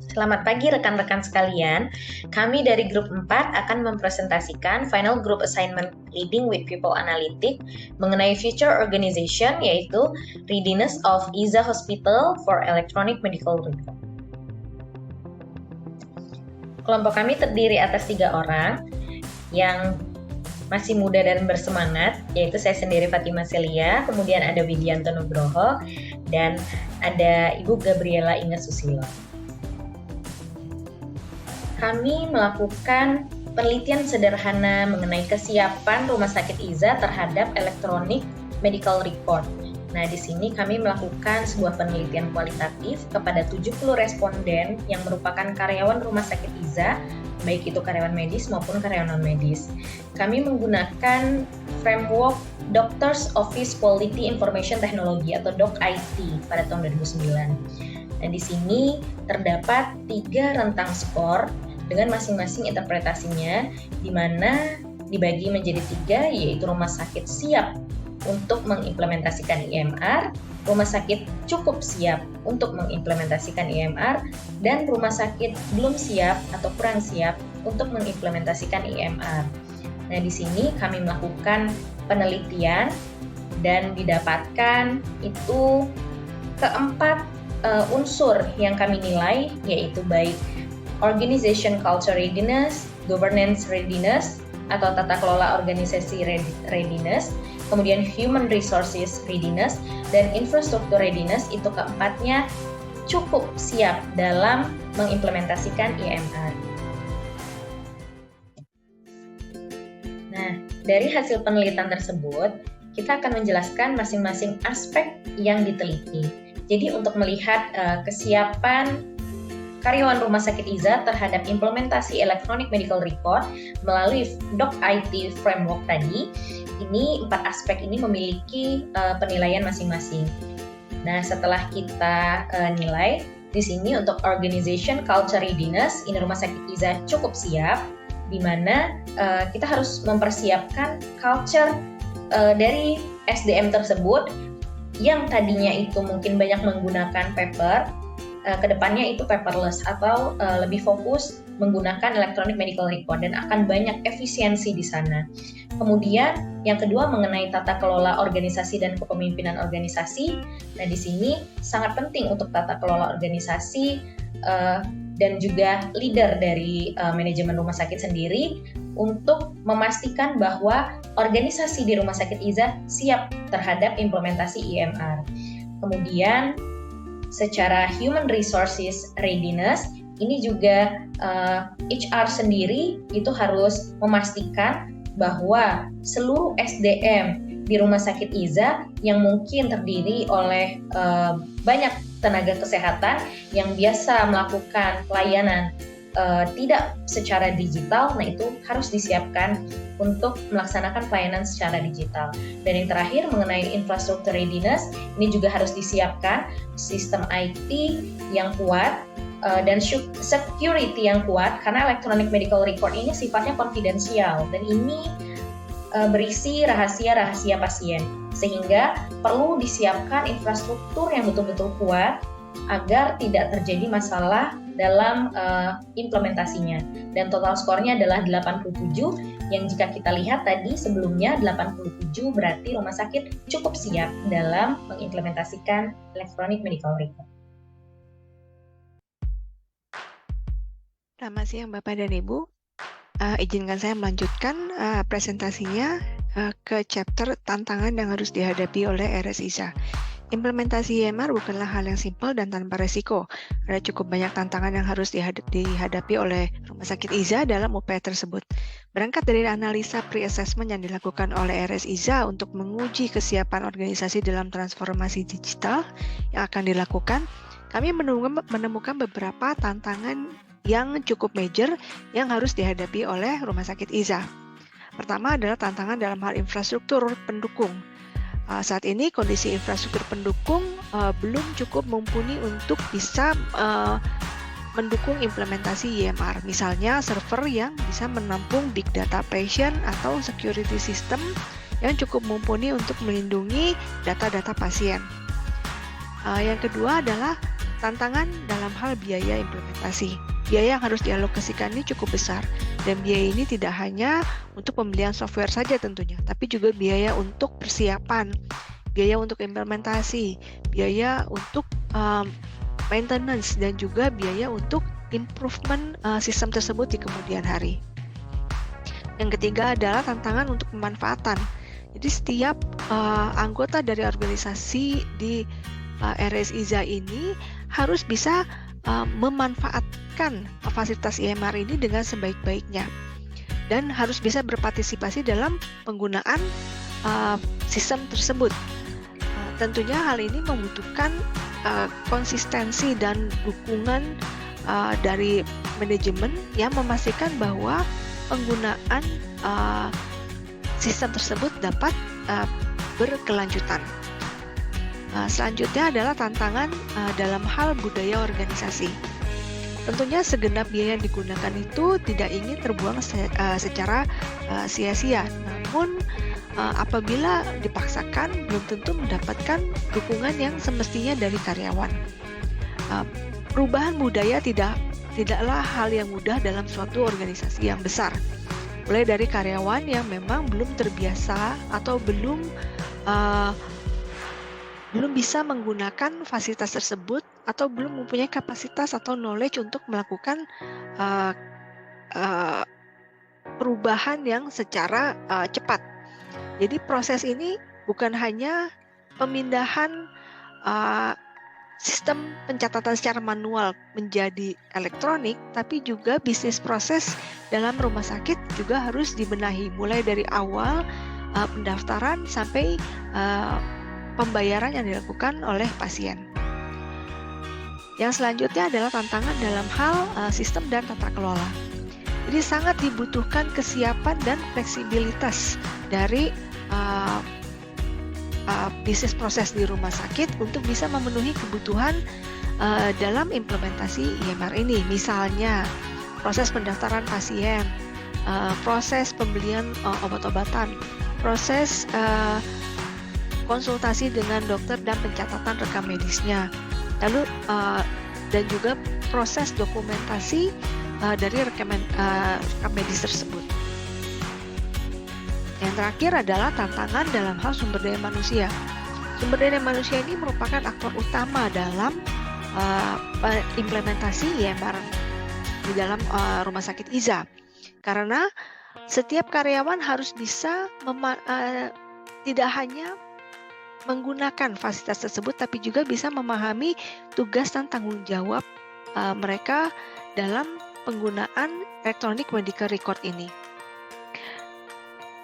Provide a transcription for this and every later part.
Selamat pagi rekan-rekan sekalian. Kami dari grup 4 akan mempresentasikan final group assignment Leading with People Analytics mengenai future organization, yaitu readiness of IZA Hospital for Electronic Medical Record. Kelompok kami terdiri atas 3 orang yang masih muda dan bersemangat, yaitu saya sendiri Fatima Celia, kemudian ada Widianto Nugroho, dan ada Ibu Gabriela Inge Susilo. Kami melakukan penelitian sederhana mengenai kesiapan rumah sakit IZA terhadap elektronik medical record. Nah, di sini kami melakukan sebuah penelitian kualitatif kepada 70 responden yang merupakan karyawan rumah sakit IZA, baik itu karyawan medis maupun karyawan non-medis. Kami menggunakan framework Doctors Office Quality Information Technology atau DOC-IT pada tahun 2009. Nah, di sini terdapat 3 rentang skor dengan masing-masing interpretasinya, di mana dibagi menjadi 3, yaitu rumah sakit siap untuk mengimplementasikan IMR, rumah sakit cukup siap untuk mengimplementasikan IMR, dan rumah sakit belum siap atau kurang siap untuk mengimplementasikan IMR. Nah, di sini kami melakukan penelitian dan didapatkan itu keempat unsur yang kami nilai, yaitu baik organization culture readiness, governance readiness atau tata kelola organisasi readiness, kemudian human resources readiness, dan infrastruktur readiness. Itu keempatnya cukup siap dalam mengimplementasikan IMR. Nah, dari hasil penelitian tersebut, kita akan menjelaskan masing-masing aspek yang diteliti. Jadi untuk melihat kesiapan karyawan rumah sakit IZA terhadap implementasi electronic medical record melalui DOC-IT framework tadi, ini 4 aspek ini memiliki penilaian masing-masing. Nah, setelah kita nilai, di sini untuk organization culture readiness, ini rumah sakit IZA cukup siap, di mana kita harus mempersiapkan culture dari SDM tersebut yang tadinya itu mungkin banyak menggunakan paper, kedepannya itu paperless atau lebih fokus menggunakan electronic medical record dan akan banyak efisiensi di sana. Kemudian yang kedua mengenai tata kelola organisasi dan kepemimpinan organisasi. Nah, di sini sangat penting untuk tata kelola organisasi dan juga leader dari manajemen rumah sakit sendiri untuk memastikan bahwa organisasi di rumah sakit IZA siap terhadap implementasi IMR. Kemudian secara human resources readiness, ini juga HR sendiri itu harus memastikan bahwa seluruh SDM di rumah sakit IZA yang mungkin terdiri oleh banyak tenaga kesehatan yang biasa melakukan pelayanan tidak secara digital, nah itu harus disiapkan untuk melaksanakan pelayanan secara digital. Dan yang terakhir mengenai infrastruktur readiness, ini juga harus disiapkan sistem IT yang kuat dan security yang kuat, karena electronic medical record ini sifatnya konfidensial dan ini berisi rahasia-rahasia pasien, sehingga perlu disiapkan infrastruktur yang betul-betul kuat agar tidak terjadi masalah dalam implementasinya. Dan total skornya adalah 87, yang jika kita lihat tadi sebelumnya 87 berarti rumah sakit cukup siap dalam mengimplementasikan electronic medical record. Selamat siang Bapak dan Ibu. Izinkan saya melanjutkan presentasinya ke chapter tantangan yang harus dihadapi oleh RSIZA. Implementasi IMR bukanlah hal yang simpel dan tanpa resiko. Ada cukup banyak tantangan yang harus dihadapi oleh rumah sakit IZA dalam upaya tersebut. Berangkat dari analisa pre-assessment yang dilakukan oleh RSIZA untuk menguji kesiapan organisasi dalam transformasi digital yang akan dilakukan, kami menemukan beberapa tantangan yang cukup major yang harus dihadapi oleh rumah sakit IZA. Pertama adalah tantangan dalam hal infrastruktur pendukung. Saat ini kondisi infrastruktur pendukung belum cukup mumpuni untuk bisa mendukung implementasi IMR. Misalnya server yang bisa menampung big data patient atau security system yang cukup mumpuni untuk melindungi data-data pasien. Yang kedua adalah tantangan dalam hal biaya implementasi. Biaya yang harus dialokasikan ini cukup besar, dan biaya ini tidak hanya untuk pembelian software saja tentunya, tapi juga biaya untuk persiapan, biaya untuk implementasi, biaya untuk maintenance, dan juga biaya untuk improvement sistem tersebut di kemudian hari. Yang ketiga adalah tantangan untuk pemanfaatan. Jadi setiap anggota dari organisasi di RSIZA ini harus bisa memanfaatkan fasilitas EMR ini dengan sebaik-baiknya dan harus bisa berpartisipasi dalam penggunaan sistem tersebut. Tentunya hal ini membutuhkan konsistensi dan dukungan dari manajemen yang memastikan bahwa penggunaan sistem tersebut dapat berkelanjutan. Selanjutnya adalah tantangan dalam hal budaya organisasi. Tentunya segenap biaya yang digunakan itu tidak ingin terbuang secara sia-sia. Namun apabila dipaksakan, belum tentu mendapatkan dukungan yang semestinya dari karyawan. Perubahan budaya tidaklah hal yang mudah dalam suatu organisasi yang besar. Mulai dari karyawan yang memang belum terbiasa atau belum bisa menggunakan fasilitas tersebut atau belum mempunyai kapasitas atau knowledge untuk melakukan perubahan yang secara cepat. Jadi proses ini bukan hanya pemindahan sistem pencatatan secara manual menjadi elektronik, tapi juga bisnis proses dalam rumah sakit juga harus dibenahi, mulai dari awal pendaftaran sampai pembayaran yang dilakukan oleh pasien. Yang selanjutnya adalah tantangan dalam hal sistem dan tata kelola. Jadi sangat dibutuhkan kesiapan dan fleksibilitas dari bisnis proses di rumah sakit untuk bisa memenuhi kebutuhan dalam implementasi EMR ini. Misalnya proses pendaftaran pasien, proses pembelian obat-obatan, proses konsultasi dengan dokter dan pencatatan rekam medisnya, lalu dan juga proses dokumentasi dari rekam medis tersebut. Yang terakhir adalah tantangan dalam hal sumber daya manusia. Sumber daya manusia ini merupakan aktor utama dalam implementasi EMR di dalam rumah sakit IZA, karena setiap karyawan harus bisa tidak hanya menggunakan fasilitas tersebut, tapi juga bisa memahami tugas dan tanggung jawab mereka dalam penggunaan electronic medical record ini.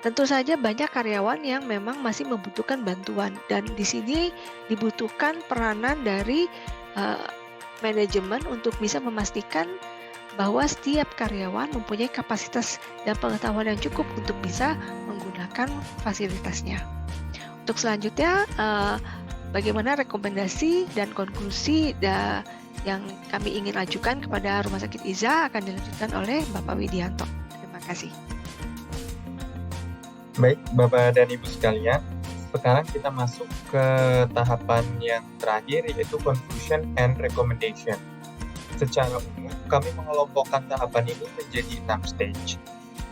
Tentu saja banyak karyawan yang memang masih membutuhkan bantuan, dan di sini dibutuhkan peranan dari manajemen untuk bisa memastikan bahwa setiap karyawan mempunyai kapasitas dan pengetahuan yang cukup untuk bisa menggunakan fasilitasnya. Untuk selanjutnya, bagaimana rekomendasi dan konklusi yang kami ingin ajukan kepada Rumah Sakit IZA akan dilanjutkan oleh Bapak Widianto. Terima kasih. Baik, Bapak dan Ibu sekalian, sekarang kita masuk ke tahapan yang terakhir, yaitu conclusion and recommendation. Secara umum, kami mengelompokkan tahapan ini menjadi 6 stage.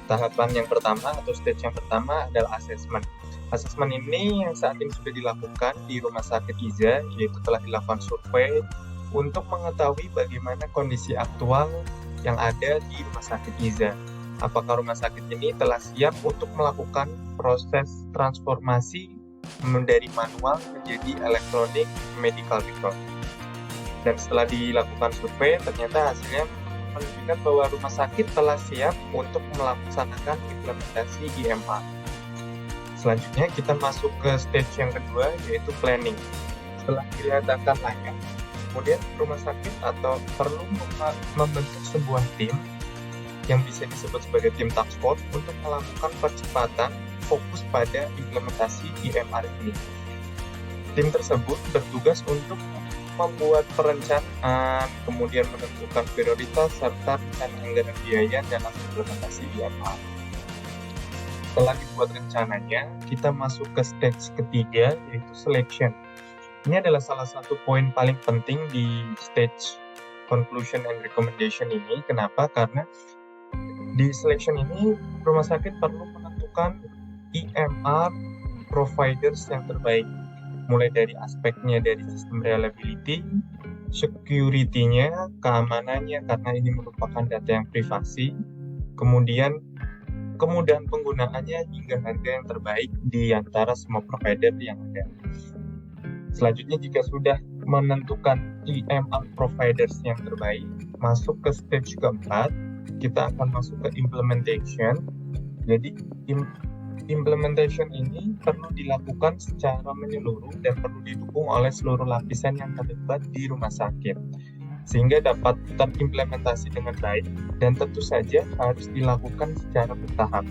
Tahapan yang pertama atau stage yang pertama adalah assessment. Assessment ini yang saat ini sudah dilakukan di Rumah Sakit IZA, yaitu telah dilakukan survei untuk mengetahui bagaimana kondisi aktual yang ada di Rumah Sakit IZA. Apakah rumah sakit ini telah siap untuk melakukan proses transformasi dari manual menjadi electronic medical record. Dan setelah dilakukan survei, ternyata hasilnya menunjukkan bahwa rumah sakit telah siap untuk melaksanakan implementasi EMR. Selanjutnya kita masuk ke stage yang kedua, yaitu planning. Setelah dinyatakan layak, kemudian rumah sakit atau perlu membentuk sebuah tim yang bisa disebut sebagai tim task force untuk melakukan percepatan fokus pada implementasi EMR ini. Tim tersebut bertugas untuk membuat perencanaan, kemudian menentukan prioritas serta rencana anggaran biaya dalam implementasi EMR. Setelah dibuat rencananya, kita masuk ke stage ketiga, yaitu selection. Ini adalah salah satu poin paling penting di stage conclusion and recommendation ini. Kenapa? Karena di selection ini rumah sakit perlu menentukan EMR providers yang terbaik, mulai dari aspeknya dari sistem reliability, security-nya, keamanannya karena ini merupakan data yang privasi, kemudian kemudahan penggunaannya hingga harga yang terbaik di antara semua provider yang ada. Selanjutnya, jika sudah menentukan EMR providers yang terbaik, masuk ke stage keempat, kita akan masuk ke implementation. Jadi, implementation ini perlu dilakukan secara menyeluruh dan perlu didukung oleh seluruh lapisan yang terlibat di rumah sakit, sehingga dapat terimplementasi dengan baik dan tentu saja harus dilakukan secara bertahap.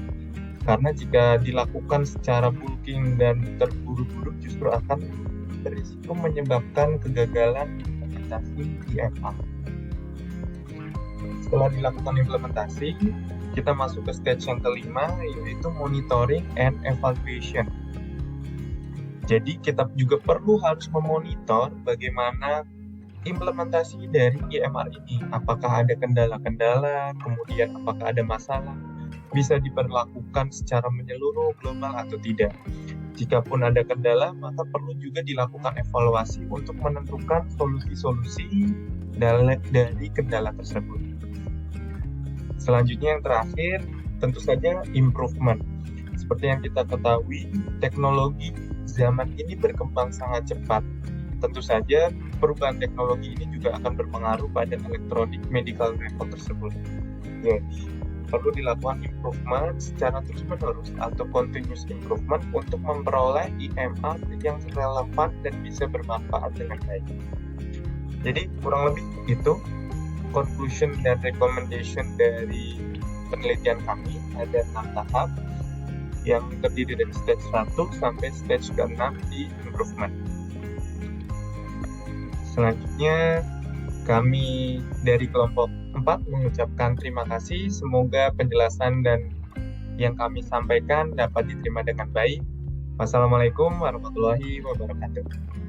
Karena jika dilakukan secara bulking dan terburu-buru justru akan berisiko menyebabkan kegagalan implementasi EMR. Setelah dilakukan implementasi, kita masuk ke stage yang kelima, yaitu monitoring and evaluation. Jadi kita juga harus memonitor bagaimana implementasi dari EMR ini. Apakah ada kendala-kendala, kemudian apakah ada masalah, bisa diberlakukan secara menyeluruh, global atau tidak. Jikapun ada kendala, maka perlu juga dilakukan evaluasi untuk menentukan solusi-solusi dari kendala tersebut. Selanjutnya yang terakhir, tentu saja improvement. Seperti yang kita ketahui, teknologi zaman ini berkembang sangat cepat. Tentu saja perubahan teknologi ini juga akan berpengaruh pada electronic medical record tersebut. Jadi, perlu dilakukan improvement secara terus-menerus atau continuous improvement untuk memperoleh EMR yang relevan dan bisa bermanfaat dengan baik. Jadi kurang lebih itu conclusion dan recommendation dari penelitian kami. Ada 6 tahap yang terdiri dari stage 1 sampai stage ke-6 di improvement. Selanjutnya kami dari kelompok 4 mengucapkan terima kasih. Semoga penjelasan dan yang kami sampaikan dapat diterima dengan baik. Wassalamualaikum warahmatullahi wabarakatuh.